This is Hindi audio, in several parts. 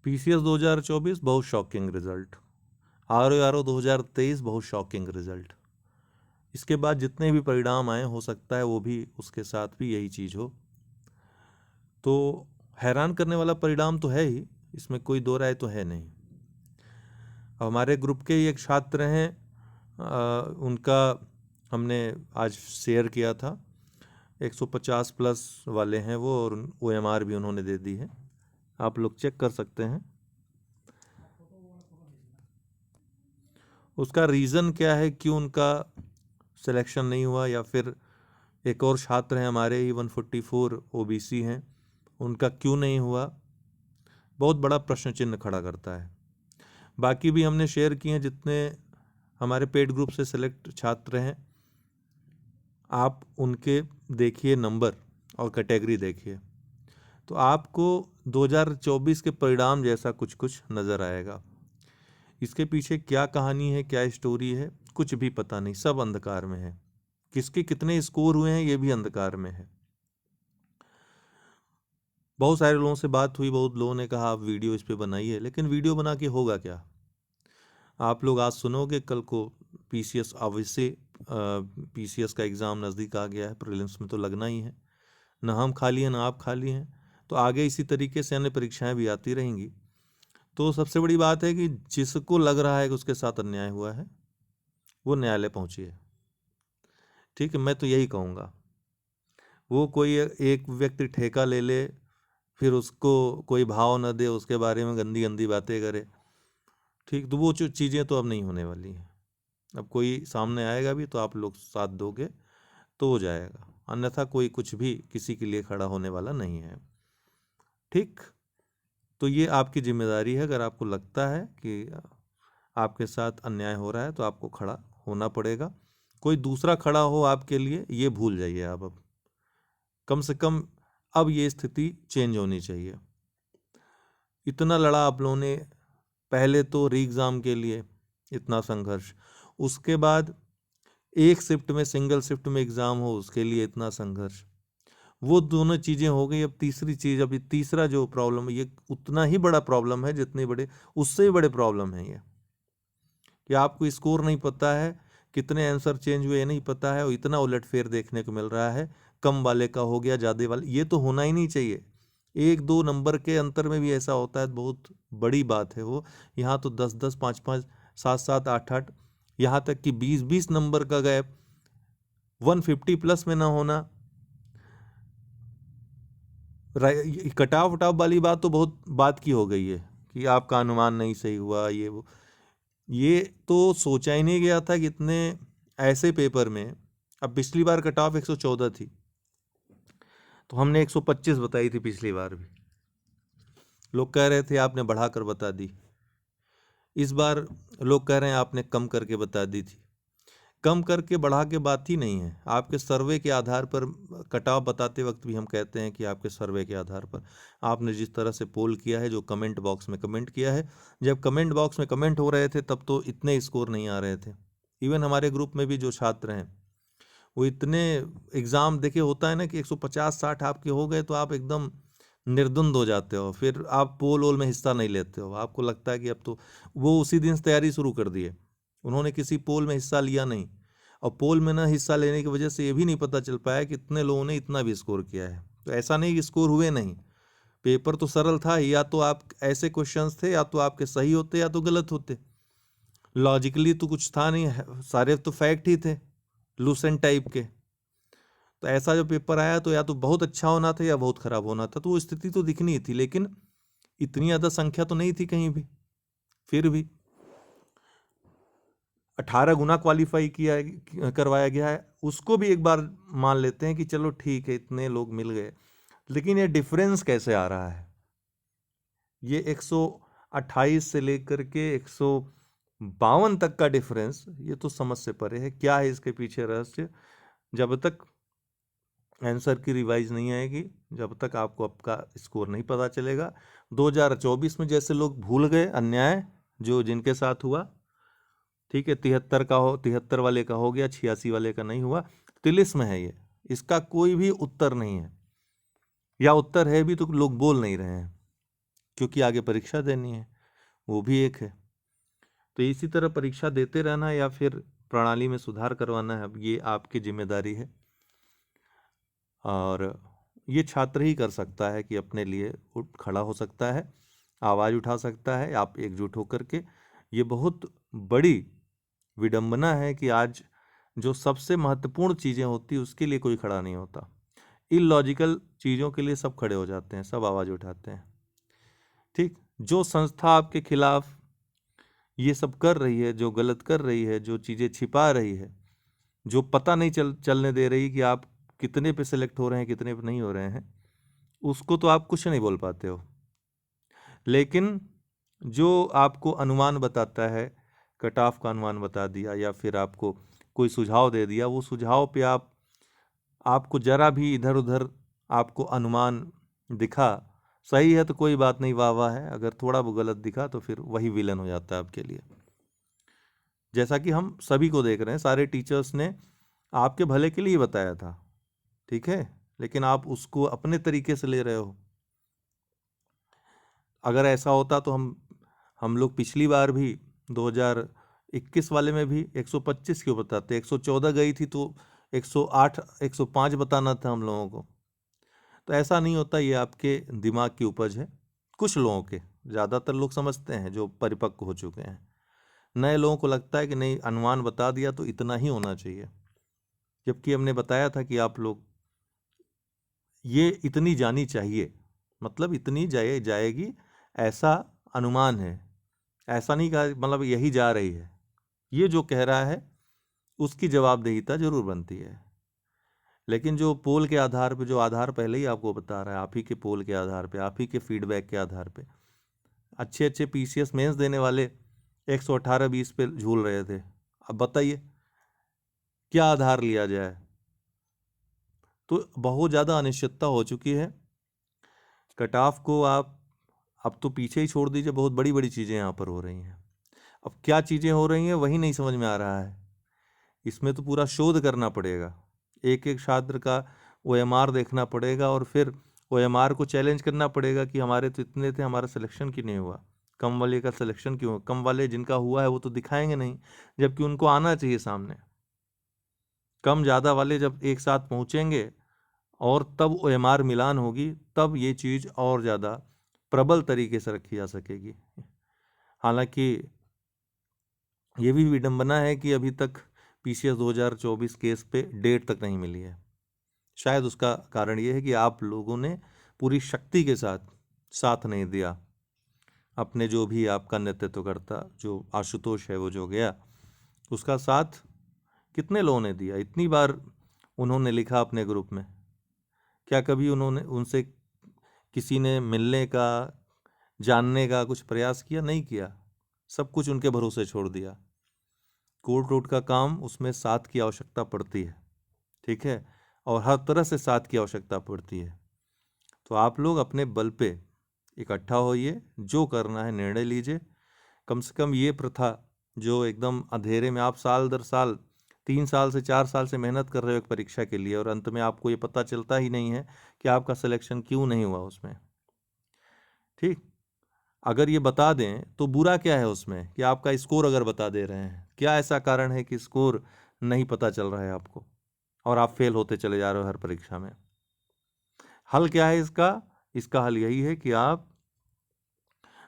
पीसीएस 2024 बहुत शॉकिंग रिजल्ट, आरओ 2023 बहुत शॉकिंग रिजल्ट। इसके बाद जितने भी परिणाम आए हो सकता है वो भी उसके साथ भी यही चीज़ हो। तो हैरान करने वाला परिणाम तो है ही, इसमें कोई दो राय तो है नहीं। हमारे ग्रुप के ही एक छात्र हैं, उनका हमने आज शेयर किया था। 150 प्लस वाले हैं वो, और OMR भी उन्होंने दे दी है, आप लोग चेक कर सकते हैं। उसका रीज़न क्या है, क्यों उनका सिलेक्शन नहीं हुआ, या फिर एक और छात्र हैं हमारे ही 144 OBC हैं, उनका क्यों नहीं हुआ, बहुत बड़ा प्रश्न चिन्ह खड़ा करता है। बाकी भी हमने शेयर किए हैं जितने हमारे पेड ग्रुप से सेलेक्ट छात्र हैं, आप उनके देखिए नंबर और कैटेगरी देखिए, तो आपको 2024 के परिणाम जैसा कुछ कुछ नज़र आएगा। इसके पीछे क्या कहानी है, क्या स्टोरी है, कुछ भी पता नहीं, सब अंधकार में है। किसके कितने स्कोर हुए हैं ये भी अंधकार में है। बहुत सारे लोगों से बात हुई, बहुत लोगों ने कहा आप वीडियो इस पे बनाइए, लेकिन वीडियो बना के होगा क्या? आप लोग आज सुनोगे, कल को पीसीएस, अवश्य पीसीएस का एग्ज़ाम नज़दीक आ गया है, प्रीलिम्स में तो लगना ही है, ना हम खाली हैं ना आप खाली हैं, तो आगे इसी तरीके से अन्य परीक्षाएं भी आती रहेंगी। तो सबसे बड़ी बात है कि जिसको लग रहा है कि उसके साथ अन्याय हुआ है वो न्यायालय पहुंचिए। ठीक है, मैं तो यही कहूँगा। वो कोई एक व्यक्ति ठेका ले ले, फिर उसको कोई भाव न दे, उसके बारे में गंदी गंदी बातें करे, ठीक, तो वो चीज़ें तो अब नहीं होने वाली हैं। अब कोई सामने आएगा भी तो आप लोग साथ दोगे तो हो जाएगा, अन्यथा कोई कुछ भी किसी के लिए खड़ा होने वाला नहीं है। ठीक, तो ये आपकी जिम्मेदारी है। अगर आपको लगता है कि आपके साथ अन्याय हो रहा है तो आपको खड़ा होना पड़ेगा। कोई दूसरा खड़ा हो आपके लिए ये भूल जाइए आप। अब कम से कम अब ये स्थिति चेंज होनी चाहिए। इतना लड़ा आप लोगों ने, पहले तो री एग्ज़ाम के लिए इतना संघर्ष, उसके बाद एक शिफ्ट में, सिंगल शिफ्ट में एग्ज़ाम हो उसके लिए इतना संघर्ष, वो दोनों चीज़ें हो गई। अब तीसरी चीज़, अभी तीसरा जो प्रॉब्लम है ये उतना ही बड़ा प्रॉब्लम है जितने बड़े, उससे भी बड़े प्रॉब्लम है ये, कि आपको स्कोर नहीं पता है, कितने आंसर चेंज हुए नहीं पता है, और इतना उलटफेर देखने को मिल रहा है। कम वाले का हो गया, ज़्यादा वाले, ये तो होना ही नहीं चाहिए। 1-2 नंबर के अंतर में भी ऐसा होता है, बहुत बड़ी बात है वो। यहाँ तो 10-10, 5-5, 7-7, 8-8, यहाँ तक कि 20-20 नंबर का गैप, 150 प्लस में ना होना। कटाव वटाव वाली बात तो बहुत बात की हो गई है कि आपका अनुमान नहीं सही हुआ, ये वो, ये तो सोचा ही नहीं गया था कि इतने ऐसे पेपर में। अब पिछली बार कट ऑफ 114 थी, तो हमने 125 बताई थी पिछली बार भी, लोग कह रहे थे आपने बढ़ाकर बता दी। इस बार लोग कह रहे हैं आपने कम करके बता दी थी। कम करके बढ़ा के बात ही नहीं है, आपके सर्वे के आधार पर कट ऑफ बताते वक्त भी हम कहते हैं कि आपके सर्वे के आधार पर आपने जिस तरह से पोल किया है, जो कमेंट बॉक्स में कमेंट किया है, जब कमेंट बॉक्स में कमेंट हो रहे थे तब तो इतने स्कोर नहीं आ रहे थे। इवन हमारे ग्रुप में भी जो छात्र हैं वो इतने, एग्ज़ाम देखिए होता है ना कि 150-60 आपके हो गए तो आप एकदम निर्धुंध हो जाते हो, फिर आप पोल वोल में हिस्सा नहीं लेते हो, आपको लगता है कि अब तो, वो उसी दिन से तैयारी शुरू कर दिए, उन्होंने किसी पोल में हिस्सा लिया नहीं, और पोल में ना हिस्सा लेने की वजह से ये भी नहीं पता चल पाया कि इतने लोगों ने इतना भी स्कोर किया है। तो ऐसा नहीं कि स्कोर हुए नहीं, पेपर तो सरल था, या तो आप ऐसे क्वेश्चंस थे या तो आपके सही होते या तो गलत होते, लॉजिकली तो कुछ था नहीं, सारे तो फैक्ट ही थे लूसेंट टाइप के। तो ऐसा जो पेपर आया तो या तो बहुत अच्छा होना था या बहुत खराब होना था, तो वो स्थिति तो दिखनी ही थी, लेकिन इतनी ज़्यादा संख्या तो नहीं थी कहीं भी। फिर भी 18 गुना क्वालिफाई किया करवाया गया है, उसको भी एक बार मान लेते हैं कि चलो ठीक है इतने लोग मिल गए, लेकिन ये डिफरेंस कैसे आ रहा है? ये 128 से लेकर के 152 तक का डिफरेंस, ये तो समझ से परे है। क्या है इसके पीछे रहस्य? जब तक आंसर की रिवाइज नहीं आएगी, जब तक आपको आपका स्कोर नहीं पता चलेगा। 2024 में जैसे लोग भूल गए अन्याय जो जिनके साथ हुआ, ठीक है, 73 का हो, 73 वाले का हो गया, 86 वाले का नहीं हुआ, तिलिस्म है ये, इसका कोई भी उत्तर नहीं है, या उत्तर है भी तो लोग बोल नहीं रहे हैं। क्योंकि आगे परीक्षा देनी है, वो भी एक है। तो इसी तरह परीक्षा देते रहना या फिर प्रणाली में सुधार करवाना है, अब ये आपकी जिम्मेदारी है। और ये छात्र ही कर सकता है कि अपने लिए उठ खड़ा हो सकता है, आवाज़ उठा सकता है, आप एकजुट होकर के। ये बहुत बड़ी विडंबना है कि आज जो सबसे महत्वपूर्ण चीज़ें होती हैं उसके लिए कोई खड़ा नहीं होता। इलॉजिकल चीज़ों के लिए सब खड़े हो जाते हैं, सब आवाज़ उठाते हैं। ठीक, जो संस्था आपके खिलाफ ये सब कर रही है, जो गलत कर रही है, जो चीज़ें छिपा रही है, जो पता नहीं चलने दे रही कि आप कितने पे सेलेक्ट हो रहे हैं, कितने पे नहीं हो रहे हैं, उसको तो आप कुछ नहीं बोल पाते हो। लेकिन जो आपको अनुमान बताता है, कट ऑफ का अनुमान बता दिया या फिर आपको कोई सुझाव दे दिया, वो सुझाव पे आपको जरा भी इधर उधर आपको अनुमान दिखा, सही है तो कोई बात नहीं, वाह वाह है। अगर थोड़ा वो गलत दिखा तो फिर वही विलन हो जाता है आपके लिए। जैसा कि हम सभी को देख रहे हैं, सारे टीचर्स ने आपके भले के लिए बताया था, ठीक है, लेकिन आप उसको अपने तरीके से ले रहे हो। अगर ऐसा होता तो हम लोग पिछली बार भी 2021 वाले में भी 125 क्यों बताते, 114 गई थी तो 108 105 बताना था हम लोगों को। तो ऐसा नहीं होता, ये आपके दिमाग की उपज है। कुछ लोगों के, ज़्यादातर लोग समझते हैं जो परिपक्व हो चुके हैं। नए लोगों को लगता है कि नहीं, अनुमान बता दिया तो इतना ही होना चाहिए, जबकि हमने बताया था कि आप लोग ये इतनी जानी चाहिए, मतलब इतनी जाएगी, ऐसा अनुमान है। ऐसा नहीं कहा मतलब यही जा रही है, ये जो कह रहा है उसकी जवाबदेहिता जरूर बनती है। लेकिन जो पोल के आधार पे, जो आधार पहले ही आपको बता रहा है, आप ही के पोल के आधार पे, आप ही के फीडबैक के आधार पे, अच्छे अच्छे पीसीएस मेंस देने वाले 118-20 पे झूल रहे थे। अब बताइए क्या आधार लिया जाए। तो बहुत ज़्यादा अनिश्चितता हो चुकी है। कट ऑफ को आप अब तो पीछे ही छोड़ दीजिए, बहुत बड़ी बड़ी चीज़ें यहाँ पर हो रही हैं। अब क्या चीज़ें हो रही हैं वही नहीं समझ में आ रहा है। इसमें तो पूरा शोध करना पड़ेगा, एक एक छात्र का ओएमआर देखना पड़ेगा और फिर ओएमआर को चैलेंज करना पड़ेगा कि हमारे तो इतने थे, हमारा सिलेक्शन क्यों नहीं हुआ, कम वाले का सिलेक्शन क्यों हुआ। कम वाले जिनका हुआ है वो तो दिखाएंगे नहीं, जबकि उनको आना चाहिए सामने। कम ज़्यादा वाले जब एक साथ पहुँचेंगे और तब ओएमआर मिलान होगी, तब ये चीज़ और ज़्यादा प्रबल तरीके से रखी जा सकेगी। हालांकि ये भी विडंबना है कि अभी तक पीसीएस 2024 केस पे डेट तक नहीं मिली है। शायद उसका कारण ये है कि आप लोगों ने पूरी शक्ति के साथ साथ नहीं दिया। अपने जो भी आपका नेतृत्व करता जो आशुतोष है, वो जो गया, उसका साथ कितने लोगों ने दिया। इतनी बार उन्होंने लिखा अपने ग्रुप में, क्या कभी उन्होंने उनसे किसी ने मिलने का, जानने का कुछ प्रयास किया? नहीं किया, सब कुछ उनके भरोसे छोड़ दिया। कोर्ट रोड का काम, उसमें साथ की आवश्यकता पड़ती है, ठीक है, और हर तरह से साथ की आवश्यकता पड़ती है। तो आप लोग अपने बल पे इकट्ठा होइए, जो करना है निर्णय लीजिए। कम से कम ये प्रथा जो एकदम अंधेरे में, आप साल दर साल 3 साल से 4 साल से मेहनत कर रहे हो एक परीक्षा के लिए और अंत में आपको ये पता चलता ही नहीं है कि आपका सिलेक्शन क्यों नहीं हुआ उसमें। ठीक, अगर ये बता दें तो बुरा क्या है उसमें कि आपका स्कोर अगर बता दे रहे हैं, क्या ऐसा कारण है कि स्कोर नहीं पता चल रहा है आपको और आप फेल होते चले जा रहे हो हर परीक्षा में? हल क्या है इसका? इसका हल यही है कि आप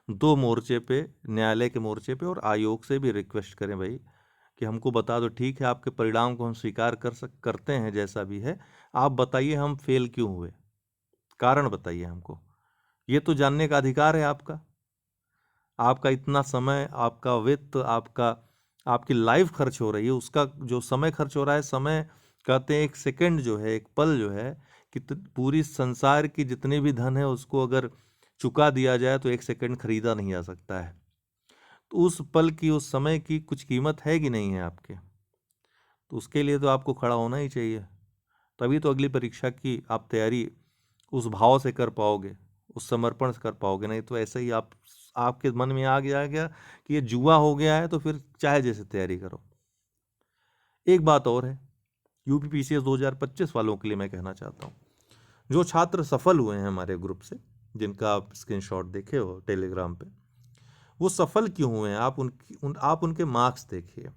दो मोर्चे पे, न्यायालय के मोर्चे पे और आयोग से भी रिक्वेस्ट करें भाई कि हमको बता दो। ठीक है, आपके परिणाम को हम स्वीकार करते हैं, जैसा भी है आप बताइए हम फेल क्यों हुए, कारण बताइए हमको। ये तो जानने का अधिकार है आपका। आपका इतना समय, आपका वित्त, आपकी लाइफ खर्च हो रही है, उसका जो समय खर्च हो रहा है, समय कहते हैं एक सेकंड जो है, एक पल जो है, कि पूरी संसार की जितने भी धन है उसको अगर चुका दिया जाए तो एक सेकंड खरीदा नहीं जा सकता है। तो उस पल की, उस समय की कुछ कीमत है कि नहीं है आपके? तो उसके लिए तो आपको खड़ा होना ही चाहिए, तभी तो अगली परीक्षा की आप तैयारी उस भाव से कर पाओगे, उस समर्पण से कर पाओगे। नहीं तो ऐसे ही आपके मन में आ गया कि ये जुआ हो गया है, तो फिर चाहे जैसे तैयारी करो। एक बात और है, यूपी पीसीएस 2025 वालों के लिए मैं कहना चाहता हूँ, जो छात्र सफल हुए हैं हमारे ग्रुप से, जिनका आप स्क्रीनशॉट देखे हो टेलीग्राम पे, वो सफल क्यों हुए हैं? आप उनके मार्क्स देखिए,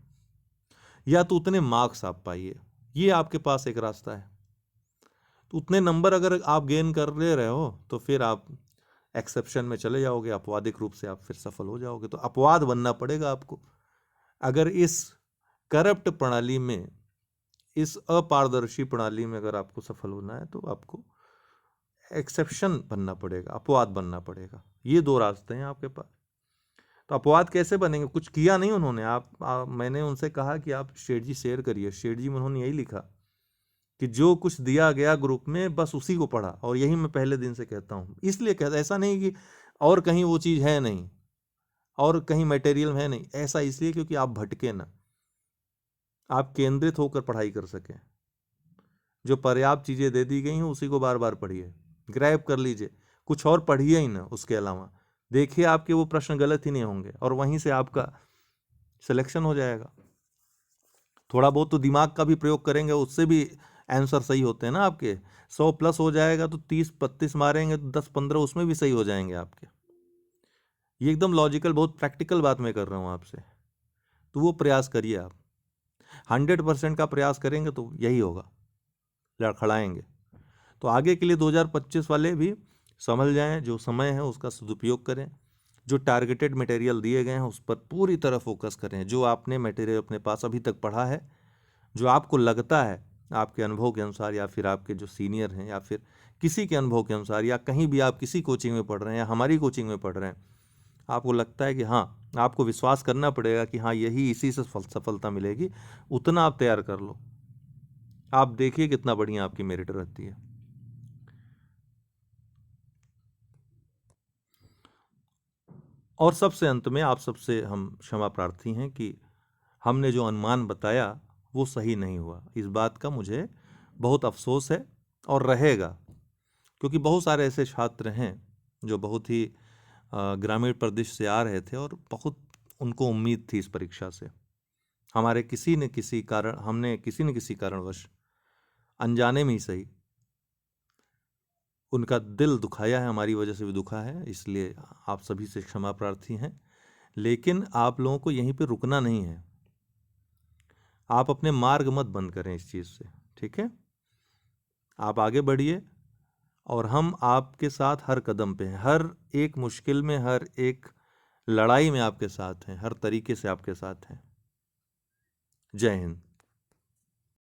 या तो उतने मार्क्स आप पाइए, ये आपके पास एक रास्ता है। तो उतने नंबर अगर आप गेन कर ले रहे हो तो फिर आप एक्सेप्शन में चले जाओगे, अपवादिक रूप से आप फिर सफल हो जाओगे। तो अपवाद बनना पड़ेगा आपको। अगर इस करप्ट प्रणाली में, इस अपारदर्शी प्रणाली में अगर आपको सफल होना है तो आपको एक्सेप्शन बनना पड़ेगा, अपवाद बनना पड़ेगा। ये दो रास्ते हैं आपके पास। तो अपवाद कैसे बनेंगे? कुछ किया नहीं उन्होंने। मैंने उनसे कहा कि आप स्ट्रेटजी शेयर करिए। स्ट्रेटजी में उन्होंने यही लिखा कि जो कुछ दिया गया ग्रुप में बस उसी को पढ़ा, और यही मैं पहले दिन से कहता हूँ। इसलिए कहता, ऐसा नहीं कि और कहीं वो चीज़ है नहीं और कहीं मटेरियल है नहीं, ऐसा इसलिए क्योंकि आप भटके ना, आप केंद्रित होकर पढ़ाई कर सकें। जो पर्याप्त चीज़ें दे दी गई हैं उसी को बार बार पढ़िए, ग्रैब कर लीजिए, कुछ और पढ़िए ही ना उसके अलावा। देखिए आपके वो प्रश्न गलत ही नहीं होंगे और वहीं से आपका सिलेक्शन हो जाएगा। थोड़ा बहुत तो दिमाग का भी प्रयोग करेंगे, उससे भी आंसर सही होते हैं ना आपके। 100+ हो जाएगा तो 30-32 मारेंगे तो 10-15 उसमें भी सही हो जाएंगे आपके। ये एकदम लॉजिकल, बहुत प्रैक्टिकल बात मैं कर रहा हूँ आपसे। तो वो प्रयास करिए आप। 100% का प्रयास करेंगे तो यही होगा, लड़खड़ाएंगे। तो आगे के लिए 2025 वाले भी समझ जाएं, जो समय है उसका सदुपयोग करें। जो टारगेटेड मटेरियल दिए गए हैं उस पर पूरी तरह फोकस करें। जो आपने मटेरियल अपने पास अभी तक पढ़ा है, जो आपको लगता है आपके अनुभव के अनुसार, या फिर आपके जो सीनियर हैं, या फिर किसी के अनुभव के अनुसार, या कहीं भी आप किसी कोचिंग में पढ़ रहे हैं या हमारी कोचिंग में पढ़ रहे हैं, आपको लगता है कि हाँ, आपको विश्वास करना पड़ेगा कि हाँ यही, इसी से सफलता मिलेगी, उतना आप तैयार कर लो। आप देखिए कितना बढ़िया आपकी मेरिट रहती है। और सबसे अंत में आप सबसे हम क्षमा प्रार्थी हैं कि हमने जो अनुमान बताया वो सही नहीं हुआ। इस बात का मुझे बहुत अफसोस है और रहेगा, क्योंकि बहुत सारे ऐसे छात्र हैं जो बहुत ही ग्रामीण प्रदेश से आ रहे थे और बहुत उनको उम्मीद थी इस परीक्षा से। हमने किसी न किसी कारणवश, अनजाने में ही सही, उनका दिल दुखाया है, हमारी वजह से भी दुखा है। इसलिए आप सभी से क्षमा प्रार्थी हैं। लेकिन आप लोगों को यहीं पे रुकना नहीं है। आप अपने मार्ग मत बंद करें इस चीज़ से, ठीक है? आप आगे बढ़िए और हम आपके साथ हर कदम पे हैं, हर एक मुश्किल में, हर एक लड़ाई में आपके साथ हैं, हर तरीके से आपके साथ हैं। जय हिंद।